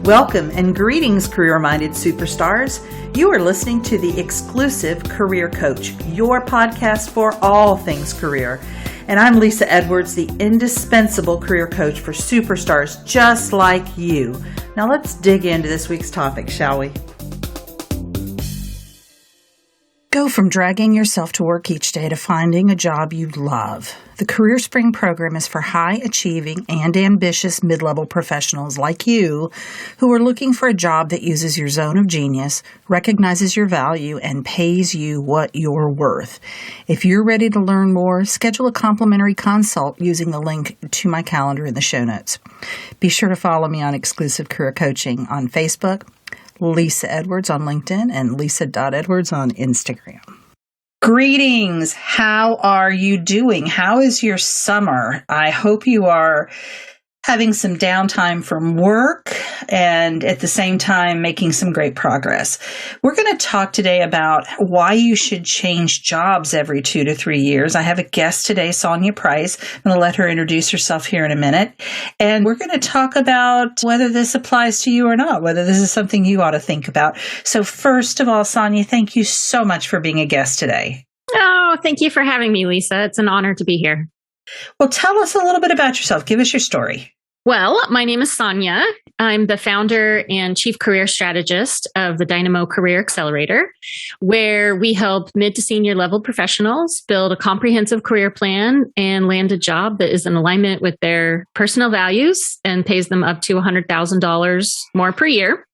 Welcome and greetings, career-minded superstars. You are listening to the exclusive Career Coach, your podcast for all things career. And I'm Lisa Edwards, the indispensable career coach for superstars just like you. Now let's dig into this week's topic, shall we? Go from dragging yourself to work each day to finding a job you love. The Career Spring program is for high-achieving and ambitious mid-level professionals like you who are looking for a job that uses your zone of genius, recognizes your value, and pays you what you're worth. If you're ready to learn more, schedule a complimentary consult using the link to my calendar in the show notes. Be sure to follow me on Exclusive Career Coaching on Facebook, Lisa Edwards on LinkedIn, and Lisa.Edwards on Instagram. Greetings. How are you doing? How is your summer? I hope you are having some downtime from work and at the same time making some great progress. We're going to talk today about why you should change jobs every 2 to 3 years. I have a guest today, Sonja Price. I'm going to let her introduce herself here in a minute. And we're going to talk about whether this applies to you or not, whether this is something you ought to think about. So first of all, Sonja, thank you so much for being a guest today. Oh, thank you for having me, Lisa. It's an honor to be here. Well, tell us a little bit about yourself. Give us your story. Well, my name is Sonja. I'm the founder and chief career strategist of the Dynamo Career Accelerator, where we help mid to senior level professionals build a comprehensive career plan and land a job that is in alignment with their personal values and pays them up to $100,000 more per year.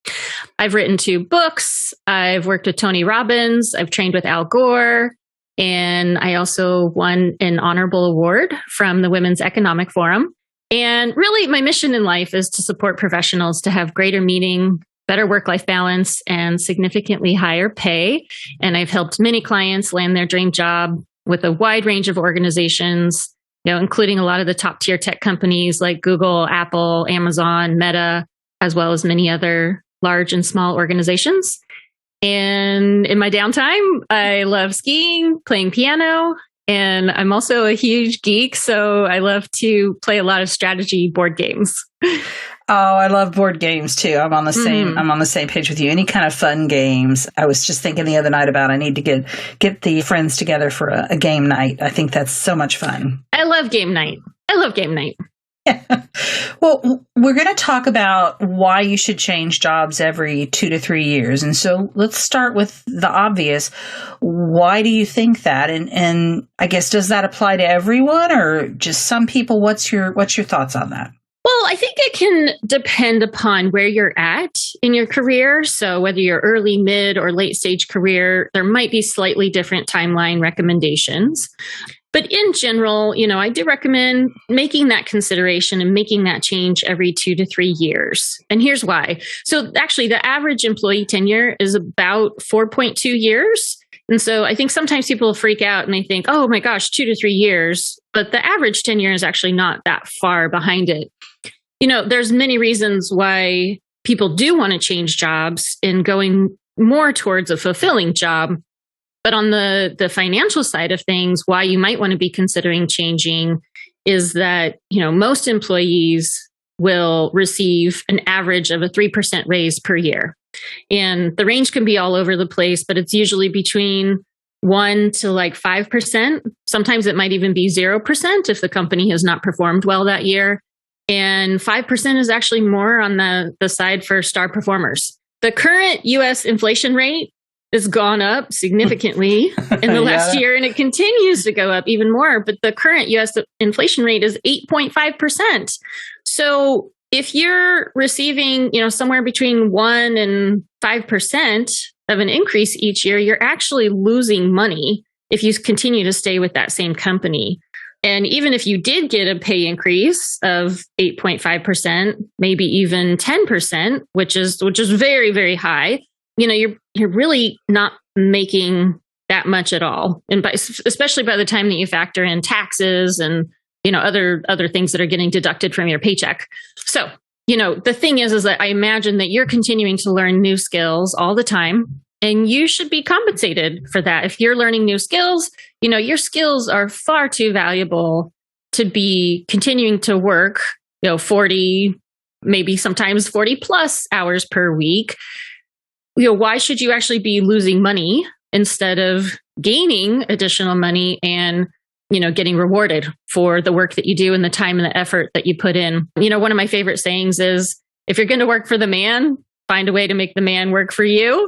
I've written 2 books. I've worked with Tony Robbins. I've trained with Al Gore. And I also won an honorable award from the Women's Economic Forum. And really, my mission in life is to support professionals to have greater meaning, better work-life balance, and significantly higher pay. And I've helped many clients land their dream job with a wide range of organizations, including a lot of the top-tier tech companies like Google, Apple, Amazon, Meta, as well as many other large and small organizations. And in my downtime, I love skiing, playing piano, and I'm also a huge geek, so I love to play a lot of strategy board games. Oh, I love board games too. I'm on the same. I'm on the same page with you. Any kind of fun games. I was just thinking the other night about I need to get the friends together for a game night. I think that's so much fun. I love game night. Yeah. Well, we're going to talk about why you should change jobs every 2 to 3 years. And so let's start with the obvious. Why do you think that? And I guess, does that apply to everyone or just some people? What's your thoughts on that? Well, I think it can depend upon where you're at in your career. So whether you're early, mid, or late stage career, there might be slightly different timeline recommendations. But in general, I do recommend making that consideration and making that change every 2 to 3 years. And here's why. So actually, the average employee tenure is about 4.2 years. And so I think sometimes people freak out and they think, oh my gosh, 2 to 3 years. But the average tenure is actually not that far behind it. There's many reasons why people do want to change jobs and going more towards a fulfilling job. But on the financial side of things, why you might want to be considering changing is that, most employees will receive an average of a 3% raise per year. And the range can be all over the place, but it's usually between 1 to 5%. Sometimes it might even be 0% if the company has not performed well that year. And 5% is actually more on the side for star performers. The current U.S. inflation rate has gone up significantly in the last year, and it continues to go up even more. But the current U.S. inflation rate is 8.5%. So if you're receiving, somewhere between 1 and 5% of an increase each year, you're actually losing money if you continue to stay with that same company. And even if you did get a pay increase of 8.5%, maybe even 10%, which is very, very high, you're really not making that much at all. And especially by the time that you factor in taxes and, other things that are getting deducted from your paycheck. So, the thing is that I imagine that you're continuing to learn new skills all the time, and you should be compensated for that. If you're learning new skills, your skills are far too valuable to be continuing to work, 40, maybe sometimes 40 plus hours per week. Why should you actually be losing money instead of gaining additional money and getting rewarded for the work that you do and the time and the effort that you put in? One of my favorite sayings is, if you're going to work for the man, find a way to make the man work for you.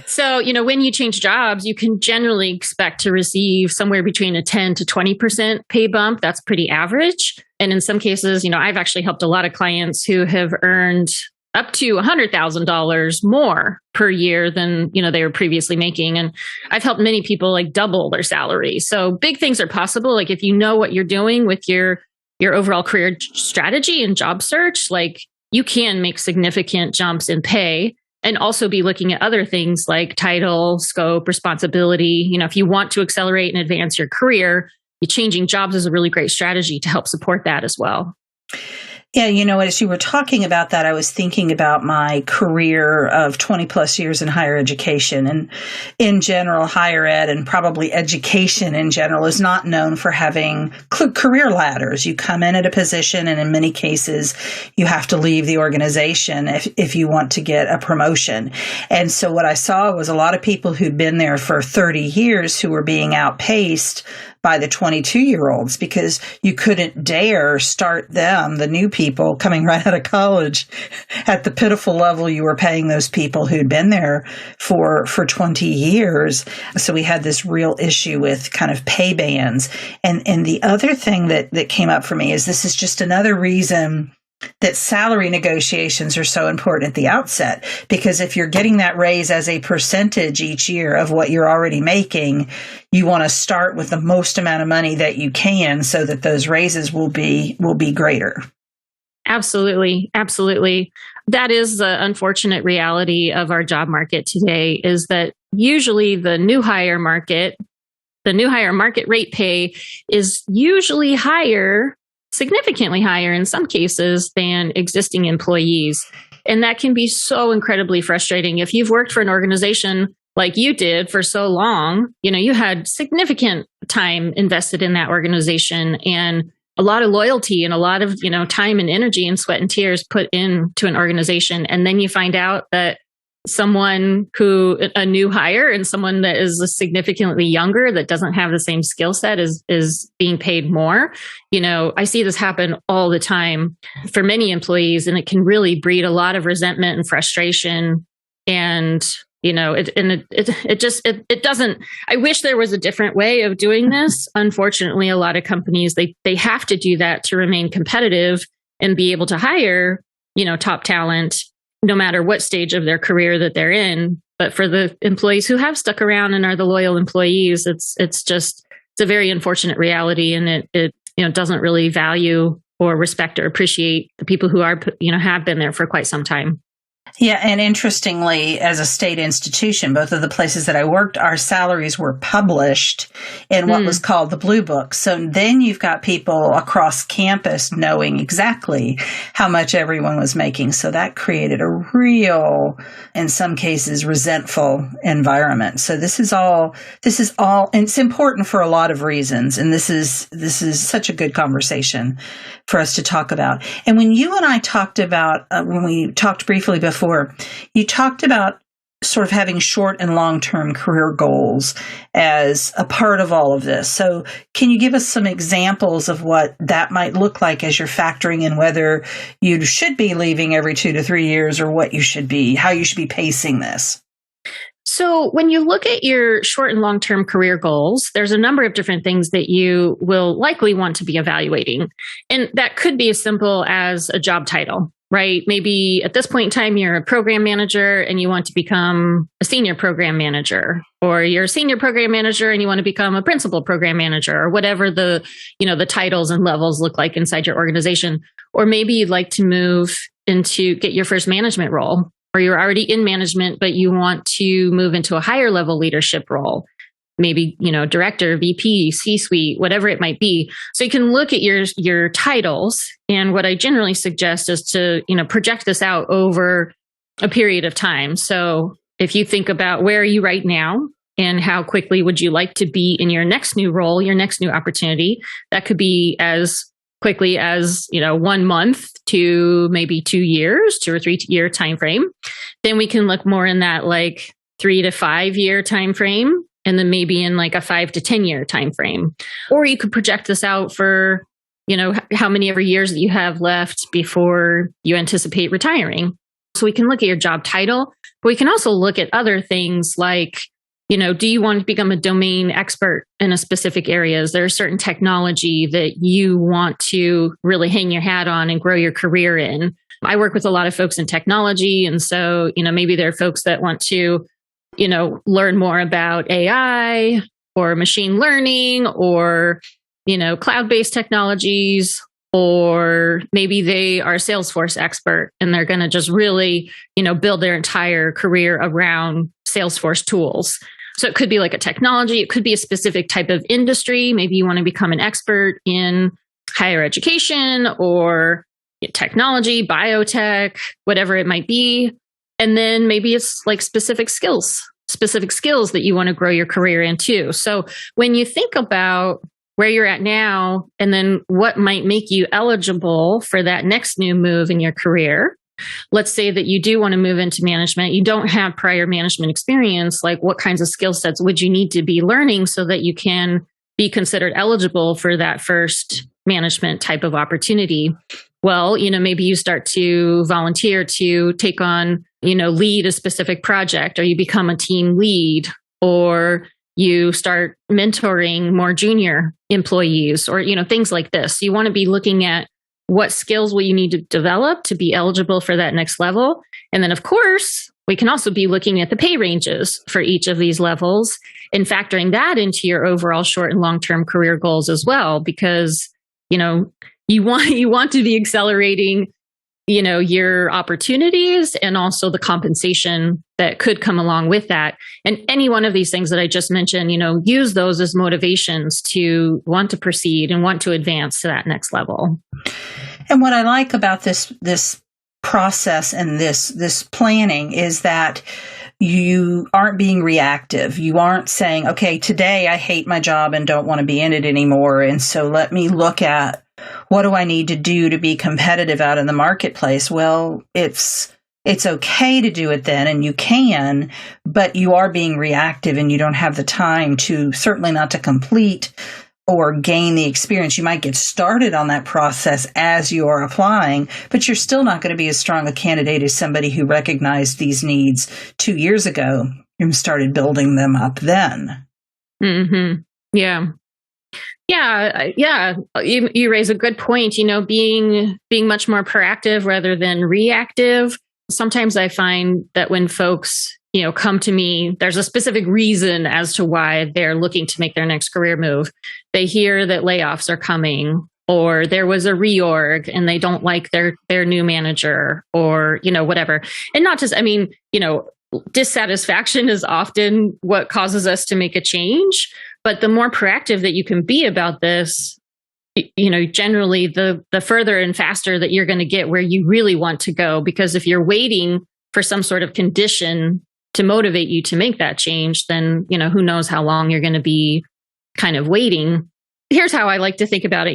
So, when you change jobs, you can generally expect to receive somewhere between a 10 to 20% pay bump. That's pretty average. And in some cases, I've actually helped a lot of clients who have earned up to $100,000 more per year than, they were previously making. And I've helped many people like double their salary. So big things are possible. Like if you know what you're doing with your overall career strategy and job search, like you can make significant jumps in pay and also be looking at other things like title, scope, responsibility. If you want to accelerate and advance your career, changing jobs is a really great strategy to help support that as well. Yeah, as you were talking about that, I was thinking about my career of 20 plus years in higher education. And in general, higher ed and probably education in general is not known for having career ladders. You come in at a position, and in many cases, you have to leave the organization if you want to get a promotion. And so what I saw was a lot of people who'd been there for 30 years who were being outpaced by the 22-year-olds because you couldn't dare start them, the new people coming right out of college, at the pitiful level you were paying those people who'd been there for 20 years. So we had this real issue with kind of pay bands. And the other thing that came up for me is this is just another reason that salary negotiations are so important at the outset, because if you're getting that raise as a percentage each year of what you're already making, you want to start with the most amount of money that you can so that those raises will be greater. Absolutely. Absolutely. That is the unfortunate reality of our job market today, is that usually the new hire market rate pay is usually higher, significantly higher in some cases, than existing employees. And that can be so incredibly frustrating. If you've worked for an organization like you did for so long, you had significant time invested in that organization and a lot of loyalty and a lot of, time and energy and sweat and tears put into an organization. And then you find out that a new hire and someone that is significantly younger that doesn't have the same skill set is being paid more. I see this happen all the time for many employees, and it can really breed a lot of resentment and frustration. And, it doesn't, I wish there was a different way of doing this. Unfortunately, a lot of companies, they have to do that to remain competitive and be able to hire, top talent, no matter what stage of their career that they're in. But for the employees who have stuck around and are the loyal employees, it's a very unfortunate reality, and it doesn't really value or respect or appreciate the people who are have been there for quite some time. Yeah, and interestingly, as a state institution, both of the places that I worked, our salaries were published in what was called the Blue Book. So then you've got people across campus knowing exactly how much everyone was making. So that created a real, in some cases, resentful environment. So this is all, and it's important for a lot of reasons. And this is such a good conversation for us to talk about. And when you and I talked about, when we talked briefly before, you talked about sort of having short and long-term career goals as a part of all of this. So can you give us some examples of what that might look like as you're factoring in whether you should be leaving every 2 to 3 years, or how you should be pacing this? So when you look at your short and long-term career goals, there's a number of different things that you will likely want to be evaluating. And that could be as simple as a job title, right? Maybe at this point in time, you're a program manager and you want to become a senior program manager, or you're a senior program manager and you want to become a principal program manager, or whatever the titles and levels look like inside your organization. Or maybe you'd like to get your first management role, or you're already in management, but you want to move into a higher level leadership role. Maybe, director, VP, C-suite, whatever it might be. So you can look at your titles. And what I generally suggest is to, project this out over a period of time. So if you think about where are you right now and how quickly would you like to be in your next new role, your next new opportunity, that could be as quickly as, 1 month to maybe 2 years, 2 or 3 year time frame. Then we can look more in that like 3 to 5 year time frame, and then maybe in like a 5 to 10 year time frame. Or you could project this out for, how many ever years that you have left before you anticipate retiring. So we can look at your job title, but we can also look at other things like, do you want to become a domain expert in a specific area? Is there a certain technology that you want to really hang your hat on and grow your career in? I work with a lot of folks in technology. And so, maybe there are folks that want to, learn more about AI or machine learning or, cloud-based technologies, or maybe they are a Salesforce expert and they're going to just really, build their entire career around Salesforce tools. So it could be like a technology. It could be a specific type of industry. Maybe you want to become an expert in higher education or technology, biotech, whatever it might be. And then maybe it's like specific skills that you want to grow your career into. So when you think about where you're at now and then what might make you eligible for that next new move in your career, let's say that you do want to move into management, you don't have prior management experience, like what kinds of skill sets would you need to be learning so that you can be considered eligible for that first management type of opportunity? Well, maybe you start to volunteer to take on, lead a specific project, or you become a team lead, or you start mentoring more junior employees, or, things like this. You want to be looking at what skills will you need to develop to be eligible for that next level. And then, of course, we can also be looking at the pay ranges for each of these levels and factoring that into your overall short and long-term career goals as well, because, you want to be accelerating, your opportunities and also the compensation that could come along with that. And any one of these things that I just mentioned, use those as motivations to want to proceed and want to advance to that next level. And what I like about this process and this planning is that you aren't being reactive. You aren't saying, okay, today I hate my job and don't want to be in it anymore. And so let me look at what do I need to do to be competitive out in the marketplace? Well, it's okay to do it then, and you can, but you are being reactive and you don't have the time to, certainly not to complete or gain the experience. You might get started on that process as you are applying, but you're still not going to be as strong a candidate as somebody who recognized these needs 2 years ago and started building them up then. Mm-hmm. Yeah. You raise a good point. Being much more proactive rather than reactive. Sometimes I find that when folks, come to me, there's a specific reason as to why they're looking to make their next career move. They hear that layoffs are coming, or there was a reorg and they don't like their new manager, or, whatever. And not just, dissatisfaction is often what causes us to make a change. But the more proactive that you can be about this, generally the further and faster that you're going to get where you really want to go. Because if you're waiting for some sort of condition to motivate you to make that change, then, who knows how long you're going to be kind of waiting. Here's how I like to think about it.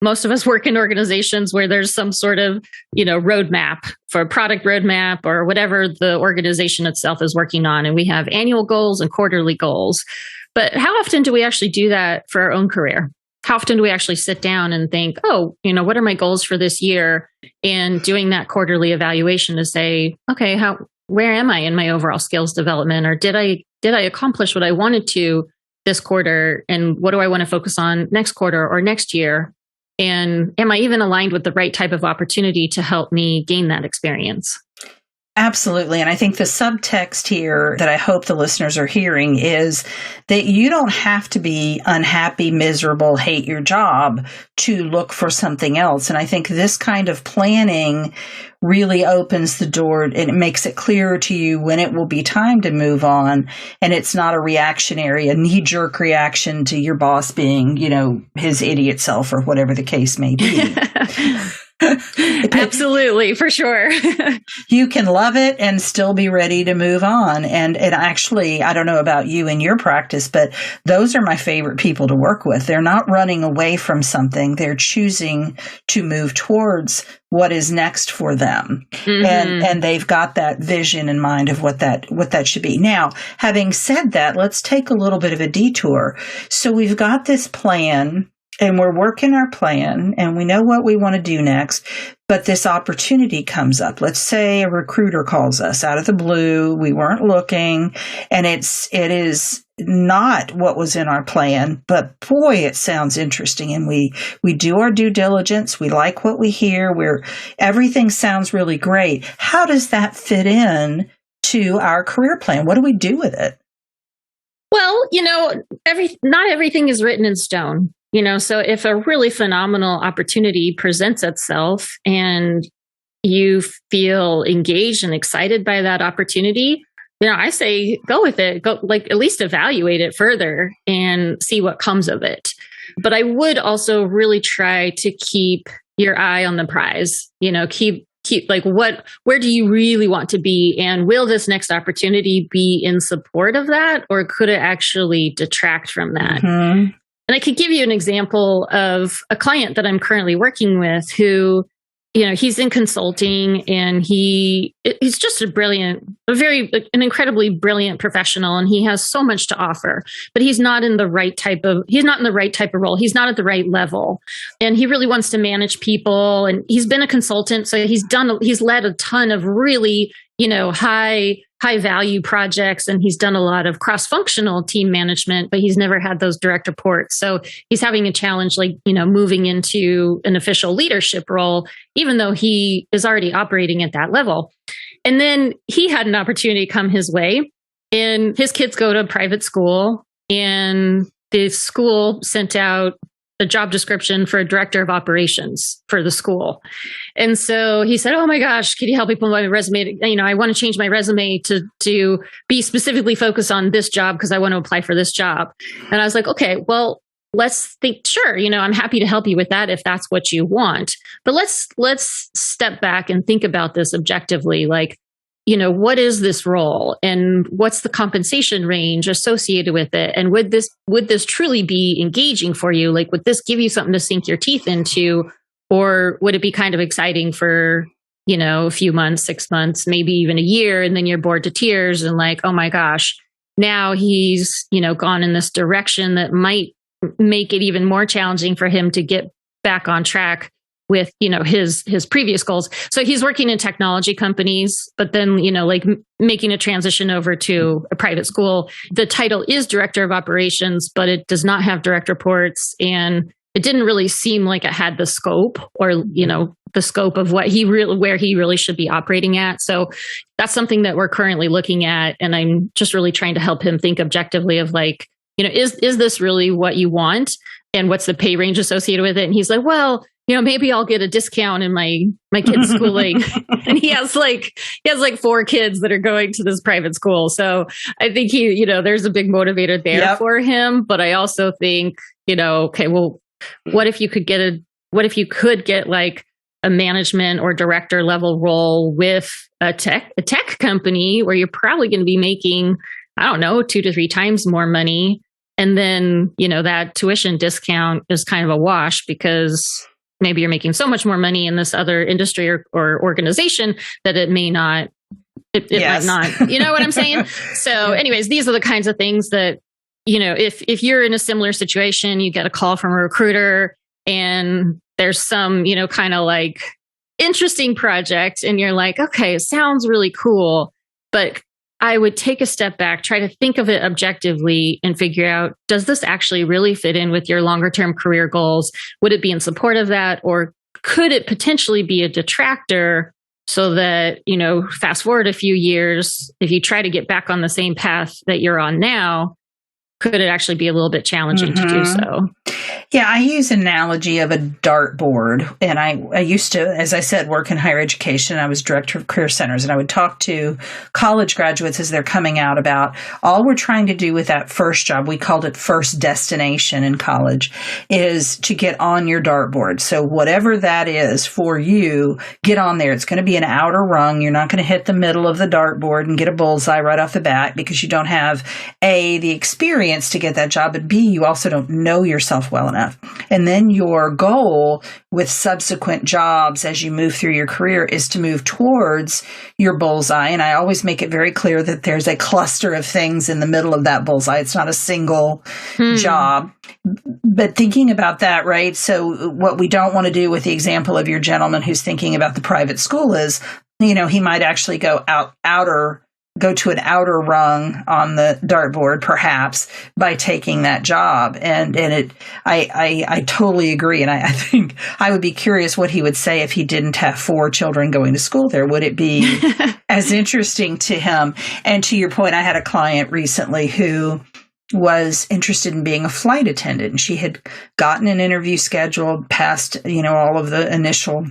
Most of us work in organizations where there's some sort of, roadmap for a product roadmap or whatever the organization itself is working on. And we have annual goals and quarterly goals. But how often do we actually do that for our own career? How often do we actually sit down and think, what are my goals for this year? And doing that quarterly evaluation to say, okay, where am I in my overall skills development? Or did I accomplish what I wanted to this quarter? And what do I want to focus on next quarter or next year? And am I even aligned with the right type of opportunity to help me gain that experience? Absolutely. And I think the subtext here that I hope the listeners are hearing is that you don't have to be unhappy, miserable, hate your job to look for something else. And I think this kind of planning really opens the door and it makes it clearer to you when it will be time to move on. And it's not a knee-jerk reaction to your boss being, his idiot self or whatever the case may be. Absolutely, for sure. You can love it and still be ready to move on. And actually, I don't know about you in your practice, but those are my favorite people to work with. They're not running away from something. They're choosing to move towards what is next for them. And they've got that vision in mind of what that should be. Now, having said that, let's take a little bit of a detour. So we've got this plan and we're working our plan and we know what we want to do next, but this opportunity comes up. Let's say a recruiter calls us out of the blue. We weren't looking and it is not what was in our plan, but boy, it sounds interesting. And we do our due diligence. We like what we hear. Everything sounds really great. How does that fit in to our career plan? What do we do with it? Well, not everything is written in stone. So if a really phenomenal opportunity presents itself and you feel engaged and excited by that opportunity, I say go with it. Go, at least evaluate it further and see what comes of it. But I would also really try to keep your eye on the prize. Keep where do you really want to be, and will this next opportunity be in support of that, or could it actually detract from that? And I could give you an example of a client that I'm currently working with who, he's in consulting and he's just an incredibly brilliant professional, and he has so much to offer, but he's not in the right type of role. He's not at the right level, and he really wants to manage people, and he's been a consultant. So he's led a ton of really, high value projects, and he's done a lot of cross-functional team management, but he's never had those direct reports. So he's having a challenge, moving into an official leadership role, even though he is already operating at that level. And then he had an opportunity come his way, and his kids go to private school, and the school sent out a job description for a director of operations for the school. And so he said, "Oh my gosh, can you help me put my resume? I want to change my resume to be specifically focused on this job because I want to apply for this job." And I was like, "Okay, well, let's think, sure, I'm happy to help you with that if that's what you want. But let's step back and think about this objectively. What is this role and what's the compensation range associated with it? And would this truly be engaging for you? Would this give you something to sink your teeth into? Or would it be kind of exciting for, a few months, 6 months, maybe even a year, and then you're bored to tears and oh my gosh, now he's, gone in this direction that might make it even more challenging for him to get back on track with, his previous goals." So he's working in technology companies, but then, making a transition over to a private school. The title is director of operations, but it does not have direct reports. And it didn't really seem like it had the scope or, the scope of where he really should be operating at. So that's something that we're currently looking at. And I'm just really trying to help him think objectively of is this really what you want? And what's the pay range associated with it? And he's like, "Well, maybe I'll get a discount in my kid's schooling." And he has 4 kids that are going to this private school. So I think there's a big motivator there for him. But I also think, okay, well, what if you could get a management or director level role with a tech company where you're probably going to be making, I don't know, 2 to 3 times more money. And then, that tuition discount is kind of a wash because maybe you're making so much more money in this other industry or organization that it may not, might not, you know what I'm saying? So anyways, these are the kinds of things that, if you're in a similar situation, you get a call from a recruiter and there's some, kind of interesting project and you're like, okay, it sounds really cool, but I would take a step back, try to think of it objectively and figure out, does this actually really fit in with your longer term career goals? Would it be in support of that? Or could it potentially be a detractor so that, fast forward a few years, if you try to get back on the same path that you're on now, could it actually be a little bit challenging to do so? Yeah, I use an analogy of a dartboard. And I used to, as I said, work in higher education. I was director of career centers, and I would talk to college graduates as they're coming out about all we're trying to do with that first job. We called it first destination in college, is to get on your dartboard. So whatever that is for you, get on there. It's going to be an outer rung. You're not going to hit the middle of the dartboard and get a bullseye right off the bat because you don't have A, the experience to get that job, but B, you also don't know yourself well enough. And then your goal with subsequent jobs as you move through your career is to move towards your bullseye. And I always make it very clear that there's a cluster of things in the middle of that bullseye. It's not a single job. But thinking about that, right? So what we don't want to do with the example of your gentleman who's thinking about the private school is, he might actually go to an outer rung on the dartboard, perhaps, by taking that job. I totally agree. And I think I would be curious what he would say if he didn't have 4 children going to school there. Would it be as interesting to him? And to your point, I had a client recently who was interested in being a flight attendant, and she had gotten an interview scheduled, passed, all of the initial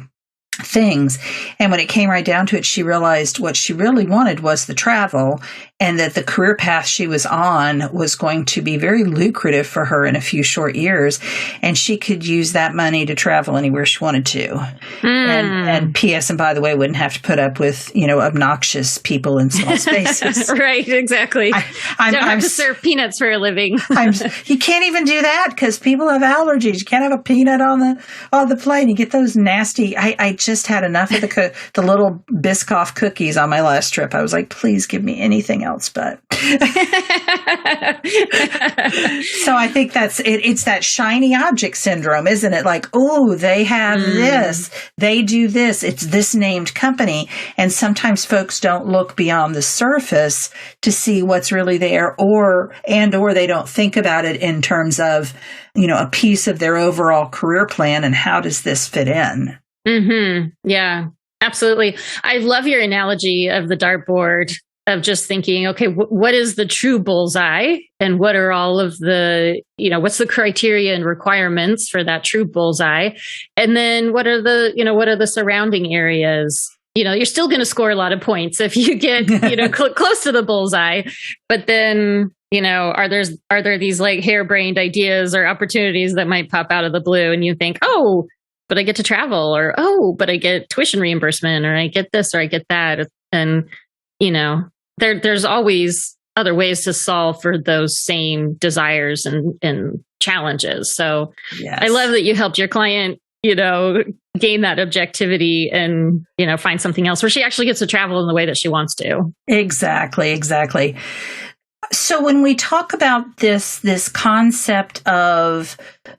things. And when it came right down to it, she realized what she really wanted was the travel, and that the career path she was on was going to be very lucrative for her in a few short years. And she could use that money to travel anywhere she wanted to. And P.S. and by the way, wouldn't have to put up with, obnoxious people in small spaces. Right, exactly. Don't have to serve peanuts for a living. You can't even do that because people have allergies. You can't have a peanut on the plane. You get those nasty. I just had enough of the little Biscoff cookies on my last trip. I was like, please give me anything else but. So I think it's that shiny object syndrome, isn't it? Like, oh, they have this, they do this, it's this named company. And sometimes folks don't look beyond the surface to see what's really there, or they don't think about it in terms of, a piece of their overall career plan and how does this fit in? Mm-hmm. Yeah, absolutely. I love your analogy of the dartboard, of just thinking, okay, what is the true bullseye, and what are all of the, what's the criteria and requirements for that true bullseye? And then what are the surrounding areas? You're still going to score a lot of points if you get, close to the bullseye, but then, are there these like harebrained ideas or opportunities that might pop out of the blue and you think, oh, but I get to travel, or, oh, but I get tuition reimbursement, or I get this, or I get that. And, there's always other ways to solve for those same desires and challenges. So yes. I love that you helped your client, gain that objectivity and, find something else where she actually gets to travel in the way that she wants to. Exactly. So when we talk about this concept of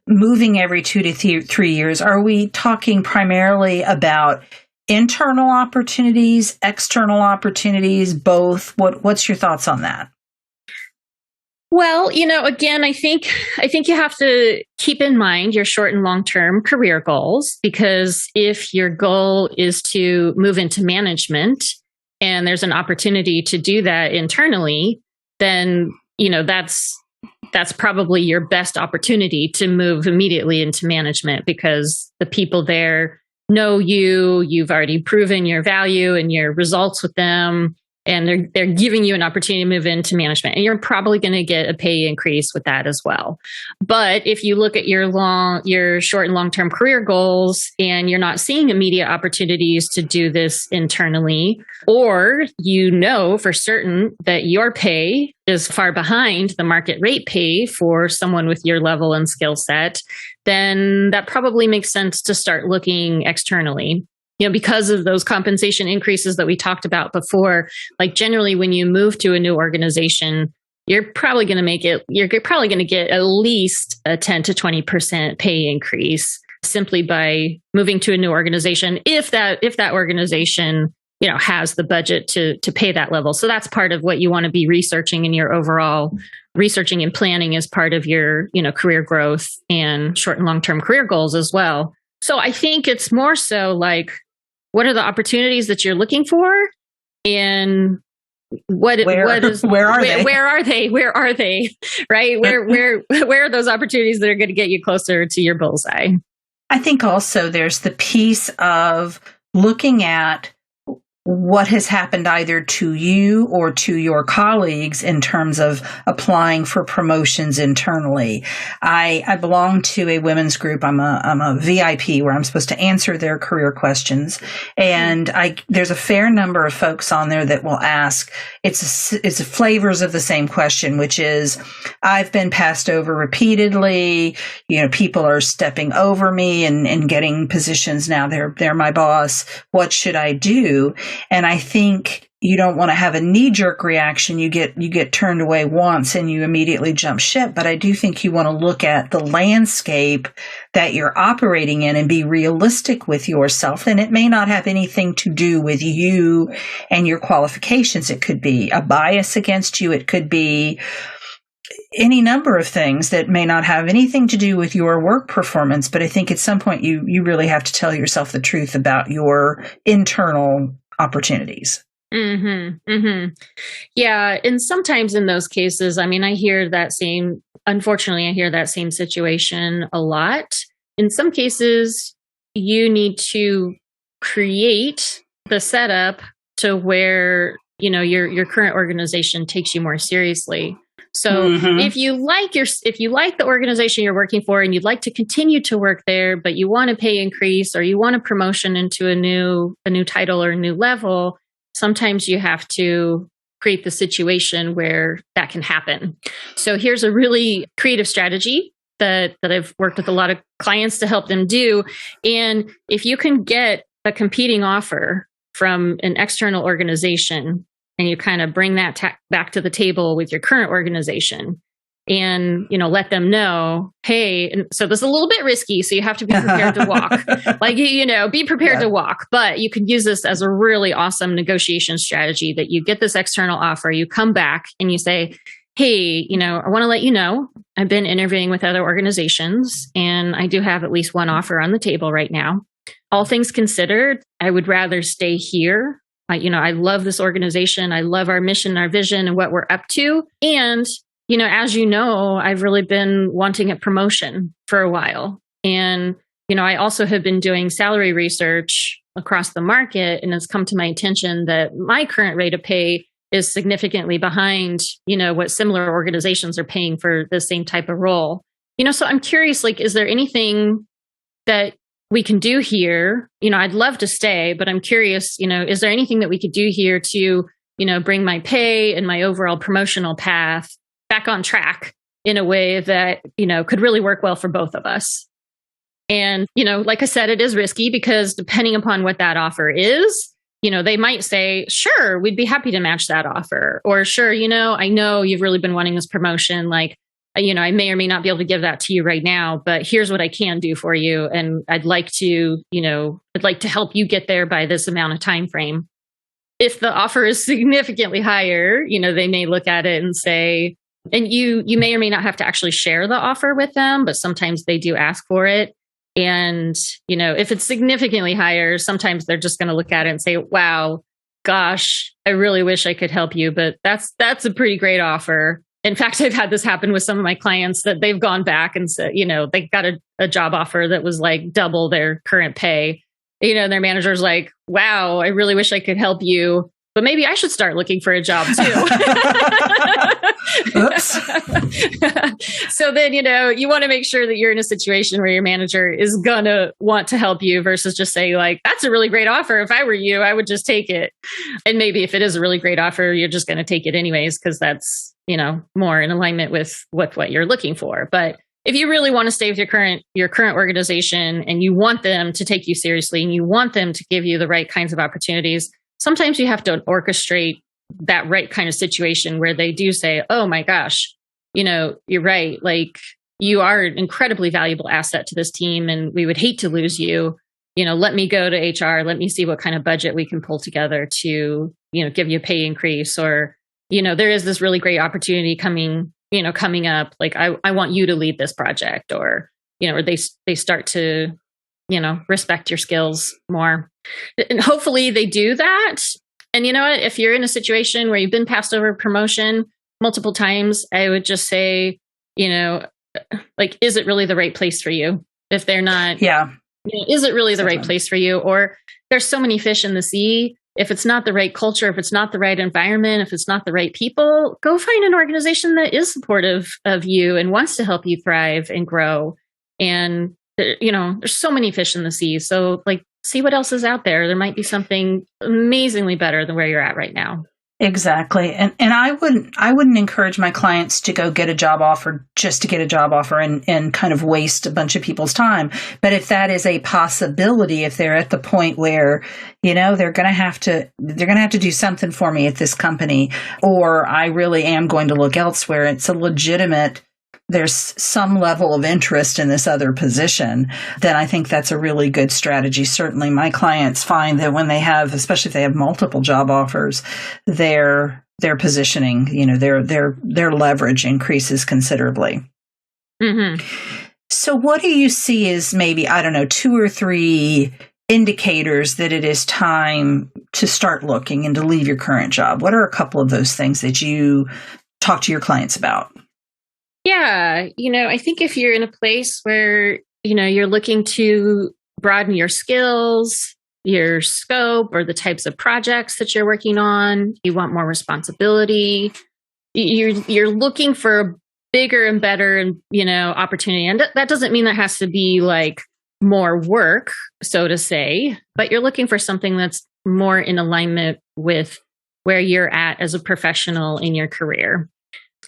moving every 2 to 3 years, are we talking primarily about internal opportunities, external opportunities, both? What's your thoughts on that? Well, again, I think you have to keep in mind your short and long-term career goals, because if your goal is to move into management and there's an opportunity to do that internally, then, that's probably your best opportunity to move immediately into management, because the people there know you've already proven your value and your results with them, and they're giving you an opportunity to move into management, and you're probably going to get a pay increase with that as well. But if you look at your short and long-term career goals and you're not seeing immediate opportunities to do this internally, or for certain that your pay is far behind the market rate pay for someone with your level and skill set, then that probably makes sense to start looking externally. Because of those compensation increases that we talked about before, like generally when you move to a new organization, you're probably going to get at least a 10 to 20% pay increase simply by moving to a new organization, if that organization, has the budget to pay that level. So that's part of what you want to be researching in your overall researching and planning as part of your, career growth and short and long-term career goals as well. So I think it's more so like, what are the opportunities that you're looking for? And where are they? Where are they? Where are they? Right? Where are those opportunities that are going to get you closer to your bullseye? I think also there's the piece of looking at what has happened either to you or to your colleagues in terms of applying for promotions internally. I belong to a women's group. I'm a VIP where I'm supposed to answer their career questions. And there's a fair number of folks on there that will ask, it's flavors of the same question, which is, I've been passed over repeatedly. People are stepping over me and getting positions now. They're my boss. What should I do? And I think you don't want to have a knee-jerk reaction. You get turned away once and you immediately jump ship. But I do think you want to look at the landscape that you're operating in and be realistic with yourself. And it may not have anything to do with you and your qualifications. It could be a bias against you. It could be any number of things that may not have anything to do with your work performance. But I think at some point you really have to tell yourself the truth about your internal opportunities. Mm-hmm. Mm-hmm. Yeah. And sometimes in those cases, I hear that same situation a lot. In some cases, you need to create the setup to where, your current organization takes you more seriously. So if you like the organization you're working for and you'd like to continue to work there, but you want a pay increase or you want a promotion into a new title or a new level, sometimes you have to create the situation where that can happen. So here's a really creative strategy that I've worked with a lot of clients to help them do. And if you can get a competing offer from an external organization and you kind of bring that back to the table with your current organization and, let them know, hey, and so this is a little bit risky. So you have to be prepared to walk, be prepared to walk, but you can use this as a really awesome negotiation strategy that you get this external offer, you come back and you say, hey, I want to let you know, I've been interviewing with other organizations and I do have at least one offer on the table right now. All things considered, I would rather stay here. I love this organization. I love our mission, our vision, and what we're up to. And, as you know, I've really been wanting a promotion for a while. And, I also have been doing salary research across the market, and it's come to my attention that my current rate of pay is significantly behind, what similar organizations are paying for the same type of role. So I'm curious, is there anything that we can do here? I'd love to stay, but I'm curious, is there anything that we could do here to, bring my pay and my overall promotional path back on track in a way that, could really work well for both of us? And, like I said, it is risky because depending upon what that offer is, they might say, sure, we'd be happy to match that offer. Or sure, I know you've really been wanting this promotion. I may or may not be able to give that to you right now, but here's what I can do for you. And I'd like to help you get there by this amount of time frame. If the offer is significantly higher, they may look at it and say, and you may or may not have to actually share the offer with them, but sometimes they do ask for it. And, if it's significantly higher, sometimes they're just going to look at it and say, wow, gosh, I really wish I could help you, but that's a pretty great offer. In fact, I've had this happen with some of my clients that they've gone back and said, they got a job offer that was like double their current pay. Their manager's like, wow, I really wish I could help you, but maybe I should start looking for a job too. Oops. So then, you want to make sure that you're in a situation where your manager is going to want to help you versus just say that's a really great offer. If I were you, I would just take it. And maybe if it is a really great offer, you're just going to take it anyways, because that's, more in alignment with what you're looking for. But if you really want to stay with your current organization and you want them to take you seriously and you want them to give you the right kinds of opportunities, sometimes you have to orchestrate that right kind of situation where they do say, oh my gosh, you're right. You are an incredibly valuable asset to this team and we would hate to lose you. Let me go to HR. Let me see what kind of budget we can pull together to, give you a pay increase, or, there is this really great opportunity coming up. I want you to lead this project, or, or they start to, respect your skills more. And hopefully they do that. And you know what? If you're in a situation where you've been passed over promotion multiple times, I would just say, like, is it really the right place for you? If they're not, is it really the right place for you? Or there's so many fish in the sea. If it's not the right culture, if it's not the right environment, if it's not the right people, go find an organization that is supportive of you and wants to help you thrive and grow. And, there's so many fish in the sea. So like, see what else is out there. There might be something amazingly better than where you're at right now. Exactly. And I wouldn't encourage my clients to go get a job offer just to get a job offer and kind of waste a bunch of people's time. But if that is a possibility, if they're at the point where, they're going to have to do something for me at this company, or I really am going to look elsewhere, it's a legitimate, there's some level of interest in this other position, then I think that's a really good strategy. Certainly my clients find that when they have, especially if they have multiple job offers, their positioning, their leverage increases considerably. Mm-hmm. So what do you see as maybe, 2 or 3 indicators that it is time to start looking and to leave your current job? What are a couple of those things that you talk to your clients about? Yeah. I think if you're in a place where, you're looking to broaden your skills, your scope, or the types of projects that you're working on, you want more responsibility, you're looking for a bigger and better, opportunity. And that doesn't mean that has to be like more work, so to say, but you're looking for something that's more in alignment with where you're at as a professional in your career.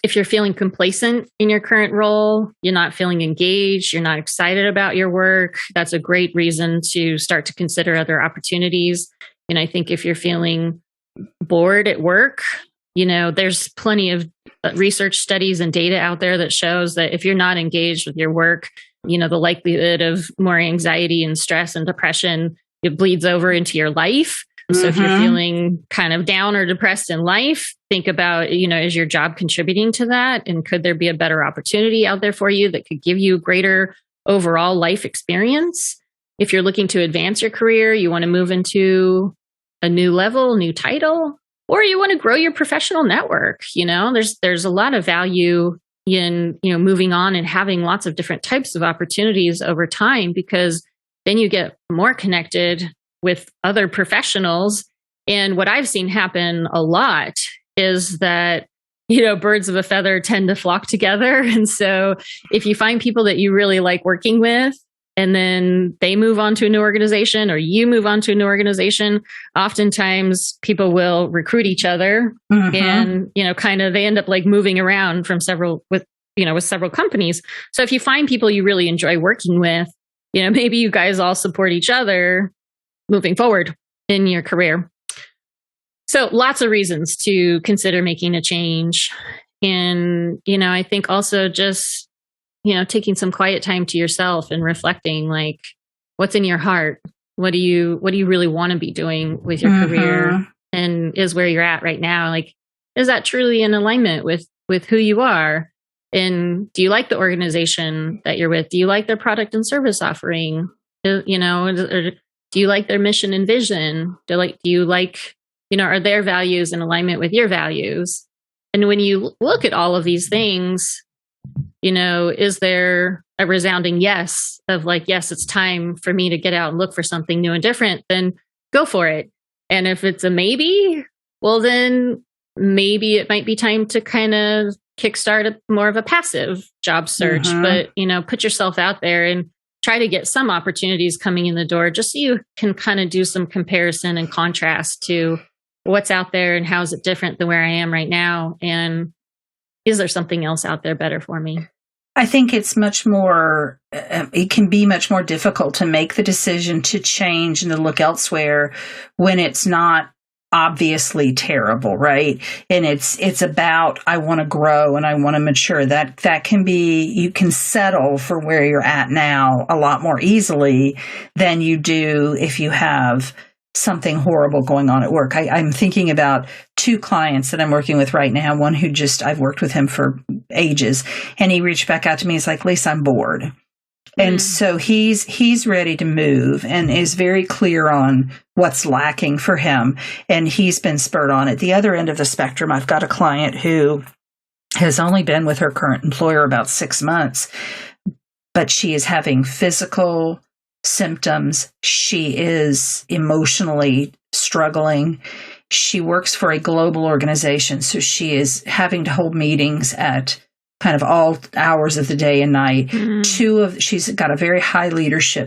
If you're feeling complacent in your current role, you're not feeling engaged, you're not excited about your work, that's a great reason to start to consider other opportunities. And I think if you're feeling bored at work, there's plenty of research studies and data out there that shows that if you're not engaged with your work, the likelihood of more anxiety and stress and depression, it bleeds over into your life. So if you're feeling kind of down or depressed in life, think about, is your job contributing to that? And could there be a better opportunity out there for you that could give you greater overall life experience? If you're looking to advance your career, you want to move into a new level, new title, or you want to grow your professional network. There's a lot of value in, moving on and having lots of different types of opportunities over time, because then you get more connected with other professionals. And what I've seen happen a lot is that, birds of a feather tend to flock together. And so if you find people that you really like working with, and then they move on to a new organization or you move on to a new organization, oftentimes people will recruit each other and, kind of, they end up like moving around from with several companies. So if you find people you really enjoy working with, maybe you guys all support each other moving forward in your career. So lots of reasons to consider making a change. And, I think also just, taking some quiet time to yourself and reflecting, like, what's in your heart? What do you really want to be doing with your career? And is where you're at right now, like, is that truly in alignment with who you are? And do you like the organization that you're with? Do you like their product and service offering? Or do you like their mission and vision? Do you like, are their values in alignment with your values? And when you look at all of these things, is there a resounding yes of like, yes, it's time for me to get out and look for something new and different? Then go for it. And if it's a maybe, well, then maybe it might be time to kind of kickstart more of a passive job search, but, put yourself out there and try to get some opportunities coming in the door, just so you can kind of do some comparison and contrast to what's out there and how is it different than where I am right now. And is there something else out there better for me? I think it's much more, it can be much more difficult to make the decision to change and to look elsewhere when it's not obviously terrible, right? And it's about, I want to grow and I want to mature. That can be, you can settle for where you're at now a lot more easily than you do if you have something horrible going on at work. I'm thinking about 2 clients that I'm working with right now. One who I've worked with him for ages, and he reached back out to me. He's like, Lisa, I'm bored. And so he's ready to move and is very clear on what's lacking for him. And he's been spurred on. At the other end of the spectrum, I've got a client who has only been with her current employer about 6 months, but she is having physical symptoms. She is emotionally struggling. She works for a global organization, so she is having to hold meetings at kind of all hours of the day and night. She's got a very high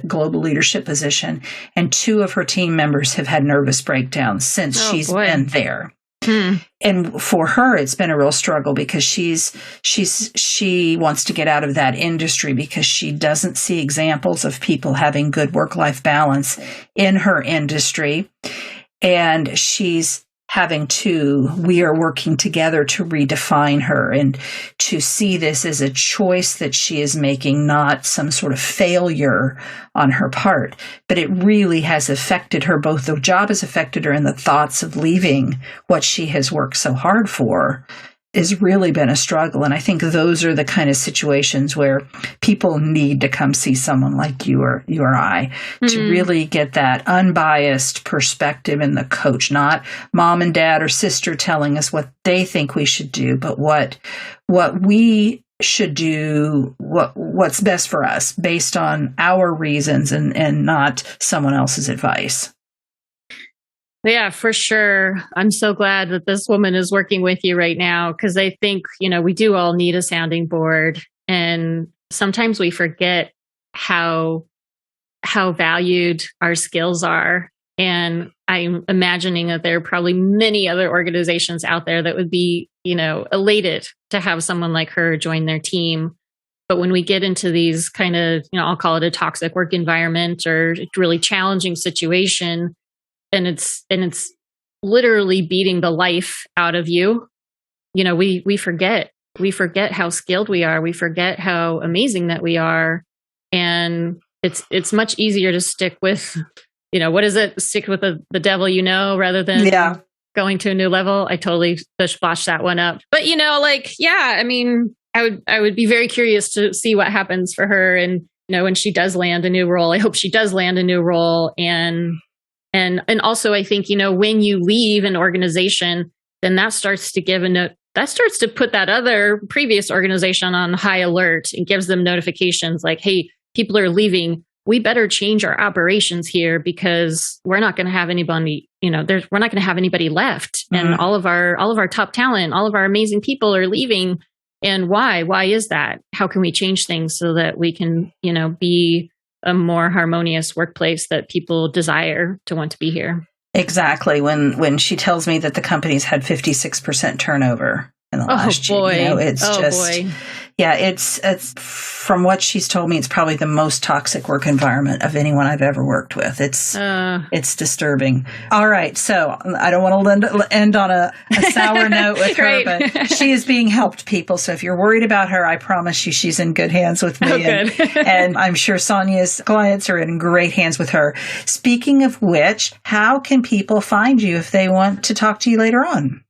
global leadership position, and 2 of her team members have had nervous breakdowns since she's been there. And for her, it's been a real struggle because she wants to get out of that industry because she doesn't see examples of people having good work-life balance in her industry. And we are working together to redefine her and to see this as a choice that she is making, not some sort of failure on her part. But it really has affected her. Both the job has affected her and the thoughts of leaving what she has worked so hard for has really been a struggle. And I think those are the kind of situations where people need to come see someone like you or I to really get that unbiased perspective in the coach, not mom and dad or sister telling us what they think we should do, but what we should do, what's best for us based on our reasons and not someone else's advice. Yeah, for sure. I'm so glad that this woman is working with you right now because I think, we do all need a sounding board. And sometimes we forget how valued our skills are. And I'm imagining that there are probably many other organizations out there that would be, elated to have someone like her join their team. But when we get into these kind of, I'll call it a toxic work environment or a really challenging situation, and it's literally beating the life out of you. We forget how skilled we are. We forget how amazing that we are. And it's much easier to stick with, what is it? Stick with the devil, rather than going to a new level. I totally botched that one up. But, I would be very curious to see what happens for her. And, when she does land a new role, I hope she does land a new role. And also, I think, when you leave an organization, then that starts to put that other previous organization on high alert and gives them notifications like, hey, people are leaving. We better change our operations here because we're not going to have anybody, we're not going to have anybody left. Mm-hmm. And all of our top talent, all of our amazing people are leaving. And why? Why is that? How can we change things so that we can, be a more harmonious workplace that people desire to want to be here? Exactly. When she tells me that the company's had 56% turnover in the last year, it's from what she's told me, it's probably the most toxic work environment of anyone I've ever worked with. It's disturbing. All right. So I don't want to end on a sour note with her, right. But she is being helped, people. So if you're worried about her, I promise you she's in good hands with me. And I'm sure Sonja's clients are in great hands with her. Speaking of which, how can people find you if they want to talk to you later on?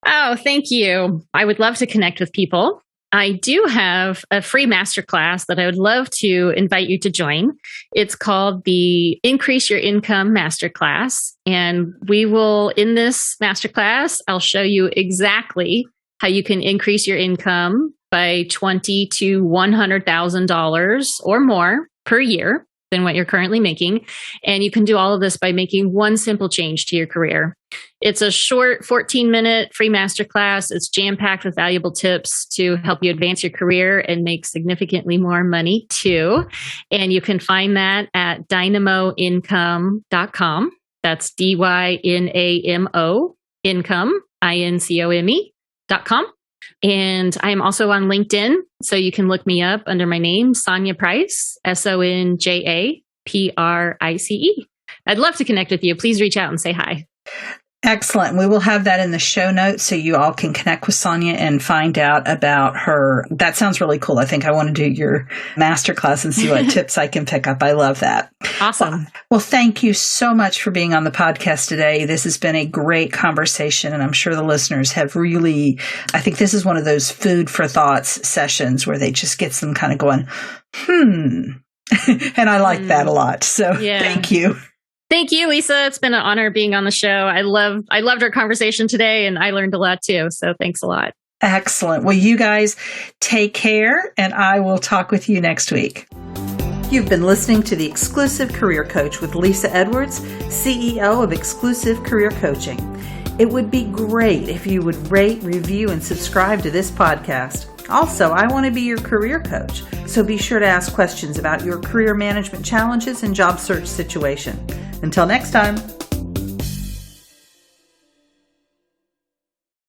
Oh, thank you. I would love to connect with people. I do have a free masterclass that I would love to invite you to join. It's called the Increase Your Income Masterclass. And in this masterclass, I'll show you exactly how you can increase your income by $20,000 to $100,000 or more per year than what you're currently making. And you can do all of this by making one simple change to your career. It's a short 14-minute free masterclass. It's jam-packed with valuable tips to help you advance your career and make significantly more money too. And you can find that at dynamoincome.com. That's DYNAMO income, INCOME.com. And I am also on LinkedIn, so you can look me up under my name, Sonja Price, SONJAPRICE. I'd love to connect with you. Please reach out and say hi. Excellent. We will have that in the show notes so you all can connect with Sonja and find out about her. That sounds really cool. I think I want to do your masterclass and see what tips I can pick up. I love that. Awesome. Well, thank you so much for being on the podcast today. This has been a great conversation, and I'm sure the listeners have really, I think this is one of those food for thoughts sessions where they just gets them kind of going, and I like that a lot. So Thank you. Thank you, Lisa. It's been an honor being on the show. I loved our conversation today, and I learned a lot too. So thanks a lot. Excellent. Well, you guys take care, and I will talk with you next week. You've been listening to The Exclusive Career Coach with Lisa Edwards, CEO of Exclusive Career Coaching. It would be great if you would rate, review, and subscribe to this podcast. Also, I want to be your career coach, so be sure to ask questions about your career management challenges and job search situation. Until next time.